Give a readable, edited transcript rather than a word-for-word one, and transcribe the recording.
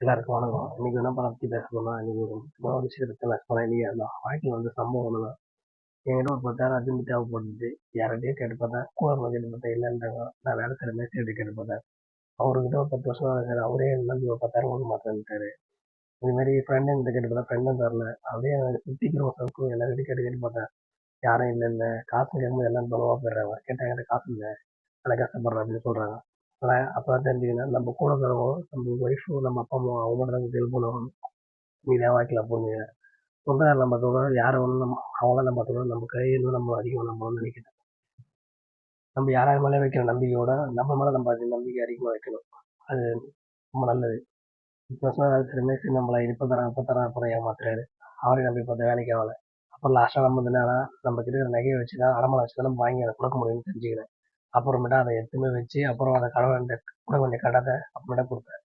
எல்லாருக்கும் வணக்கம். இன்னைக்கு என்ன படம் பத்தி பேச போறோம்னா, இன்னைக்கு ஒரு முக்கியமான விஷயத்த பத்தி பேச போறேன். இன்னைக்கு அந்த வாழ்க்கையில சம்பவம் ஒண்ணுதான். என்கிட்ட ஒரு 10,000 அர்ஜென்ட் தேவைப்படுது. யார்கிட்டயும் கேட்டு பார்த்தேன். கூட இருந்தவங்க கேட்டு பார்த்தேன், இல்லைன்றாங்க. நான் வேலை செய்ற மேஸ்திரிகிட்ட கேட்டு பார்த்தேன். அவர்கிட்ட ஒரு 10 வருஷமா வேலை செய்றேன். அவரே என்ன நம்பி ஒரு 10,000 கொடுக்க மாட்டேன்ட்டாரு. இது மாதிரி ஃப்ரெண்டுங்கிட்ட கேட்டு பார்த்தேன், ஃப்ரெண்டும் தரல. அப்படியே எனக்கு சுத்தி இருக்கிற சர்க்கிள் எல்லார்கிட்டயும் கேட்டு கேட்டு பார்த்தேன். யாரும் இல்ல. காசு கேட்கும்போது எல்லாம் பலவா போயிடுறாங்க. கேட்டா என்கிட்ட காசு இல்ல. நான் கஷ்டப்படுறேன் அப்படின்னு சொல்றாங்க. ஆனா அப்பதான் தெரிஞ்சுக்கினேன், நம்ம கூட இருக்கிறவங்க, நம்ம ஒய்ஃபு, நம்ம அப்பா அம்மா அவங்க மட்டும் தான் ஹெல்ப் பண்ணுவாங்க. மீதியா வாழ்க்கையில போகுங்க. சொந்தக்காரர் நம்ம தோணும், யாரை ஒன்றும் நம்ம அவங்களாம் நம்ம தோணும், நம்ம கையில் நம்ம அதிகம் நம்ம நினைக்கிறோம். நம்ம யாராவது மேலே வைக்கிற நம்பிக்கையோட நம்ம மேலே நம்ம அது நம்பிக்கை அதிகமாக வைக்கணும். அது ரொம்ப நல்லது. இப்போ சொன்னால் மேஸ்திரி நம்மளை இப்போ தரேன் அப்புறம் ஏமாத்துறாரு. அவரை நம்பி பார்த்தா வேலைக்கு ஆகலை. அப்புறம் லாஸ்ட்டாக நம்ம என்னன்னா, நம்ம கிட்ட இருக்கிற நகையை வச்சு தான் அடமான வச்சு தான் நம்ம வாங்கி அதை கொடுக்க முடியும்னு தெரிஞ்சுக்கிறேன். அப்புறமேட்டா அதை எடுத்துமே வச்சு அப்புறம் அதை கடவுள் கொடுக்க வேண்டிய கடனை அப்புறமேட்டா கொடுத்தேன்.